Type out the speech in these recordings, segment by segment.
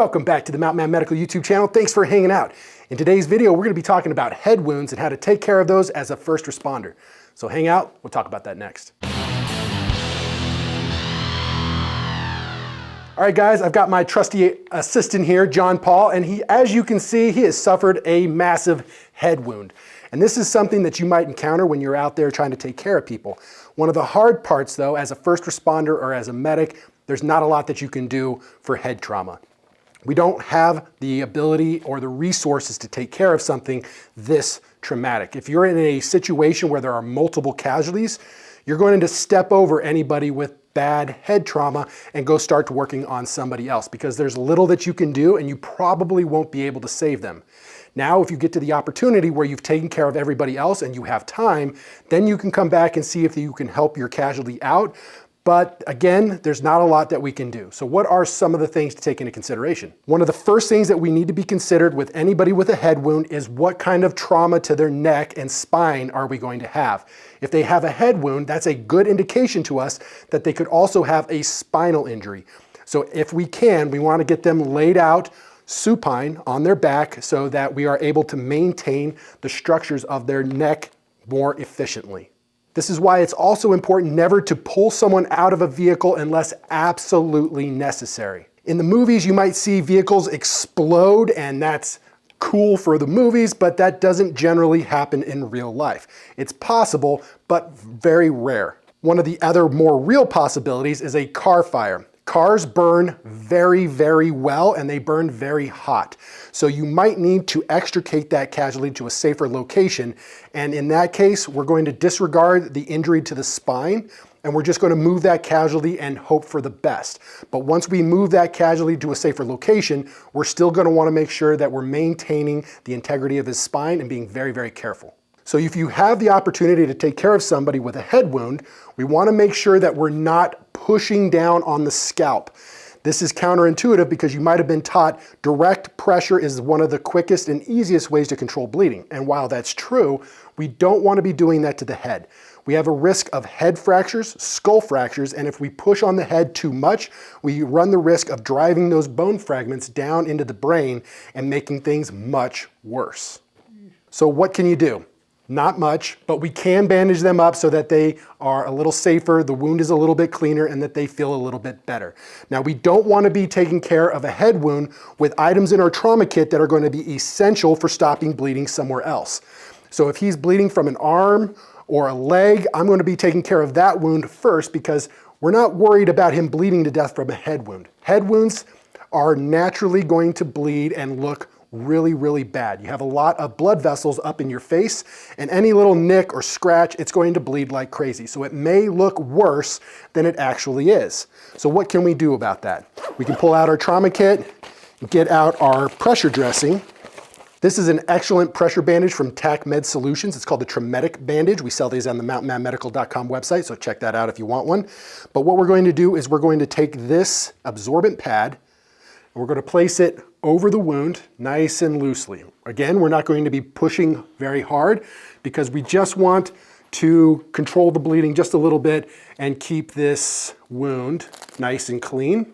Welcome back to the Mountain Man Medical YouTube channel. Thanks for hanging out. In today's video, we're going to be talking about head wounds and how to take care of those as a first responder. So hang out, we'll talk about that next. All right guys, I've got my trusty assistant here, John Paul, and as you can see, he has suffered a massive head wound. And this is something that you might encounter when you're out there trying to take care of people. One of the hard parts though, as a first responder or as a medic, there's not a lot that you can do for head trauma. We don't have the ability or the resources to take care of something this traumatic. If you're in a situation where there are multiple casualties, you're going to step over anybody with bad head trauma and go start working on somebody else because there's little that you can do and you probably won't be able to save them. Now, if you get to the opportunity where you've taken care of everybody else and you have time, then you can come back and see if you can help your casualty out. But again, there's not a lot that we can do. So what are some of the things to take into consideration? One of the first things that we need to be considered with anybody with a head wound is what kind of trauma to their neck and spine are we going to have? If they have a head wound, that's a good indication to us that they could also have a spinal injury. So if we can, we want to get them laid out supine on their back so that we are able to maintain the structures of their neck more efficiently. This is why it's also important never to pull someone out of a vehicle unless absolutely necessary. In the movies, you might see vehicles explode, and that's cool for the movies, but that doesn't generally happen in real life. It's possible, but very rare. One of the other more real possibilities is a car fire. Cars burn very, very well and they burn very hot. So you might need to extricate that casualty to a safer location. And in that case, we're going to disregard the injury to the spine and we're just going to move that casualty and hope for the best. But once we move that casualty to a safer location, we're still going to want to make sure that we're maintaining the integrity of his spine and being very, very careful. So if you have the opportunity to take care of somebody with a head wound, we want to make sure that we're not pushing down on the scalp. This is counterintuitive because you might have been taught direct pressure is one of the quickest and easiest ways to control bleeding. And while that's true, we don't want to be doing that to the head. We have a risk of head fractures, skull fractures, and if we push on the head too much, we run the risk of driving those bone fragments down into the brain and making things much worse. So what can you do? Not much, but we can bandage them up so that they are a little safer, the wound is a little bit cleaner, and that they feel a little bit better. Now, we don't want to be taking care of a head wound with items in our trauma kit that are going to be essential for stopping bleeding somewhere else. So if he's bleeding from an arm or a leg, I'm going to be taking care of that wound first because we're not worried about him bleeding to death from a head wound. Head wounds are naturally going to bleed and look really, really bad. You have a lot of blood vessels up in your face and any little nick or scratch, it's going to bleed like crazy. So it may look worse than it actually is. So what can we do about that? We can pull out our trauma kit, get out our pressure dressing. This is an excellent pressure bandage from TAC Med Solutions. It's called the Traumatic Bandage. We sell these on the mountainmanmedical.com website, so check that out if you want one. But what we're going to do is we're going to take this absorbent pad and we're going to place it over the wound nice and loosely. Again, we're not going to be pushing very hard because we just want to control the bleeding just a little bit and keep this wound nice and clean.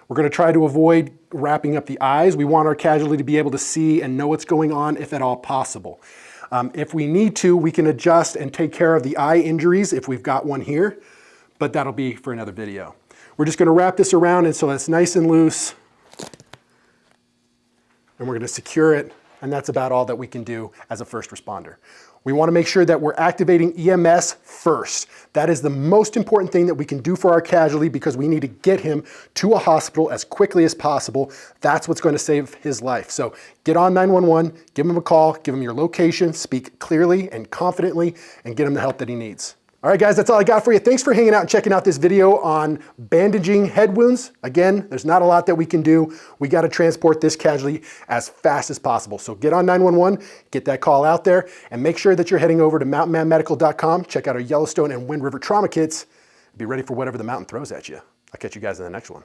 We're going to try to avoid wrapping up the eyes. We want our casualty to be able to see and know what's going on if at all possible. If we need to, we can adjust and take care of the eye injuries if we've got one here, but that'll be for another video. We're just going to wrap this around and so it's nice and loose. And we're going to secure it, and that's about all that we can do as a first responder. We want to make sure that we're activating EMS first. That is the most important thing that we can do for our casualty because we need to get him to a hospital as quickly as possible. That's what's going to save his life. So get on 911, give him a call, give him your location, speak clearly and confidently, and get him the help that he needs. All right, guys, that's all I got for you. Thanks for hanging out and checking out this video on bandaging head wounds. Again, there's not a lot that we can do. We got to transport this casualty as fast as possible. So get on 911, get that call out there, and make sure that you're heading over to mountainmanmedical.com. Check out our Yellowstone and Wind River trauma kits. Be ready for whatever the mountain throws at you. I'll catch you guys in the next one.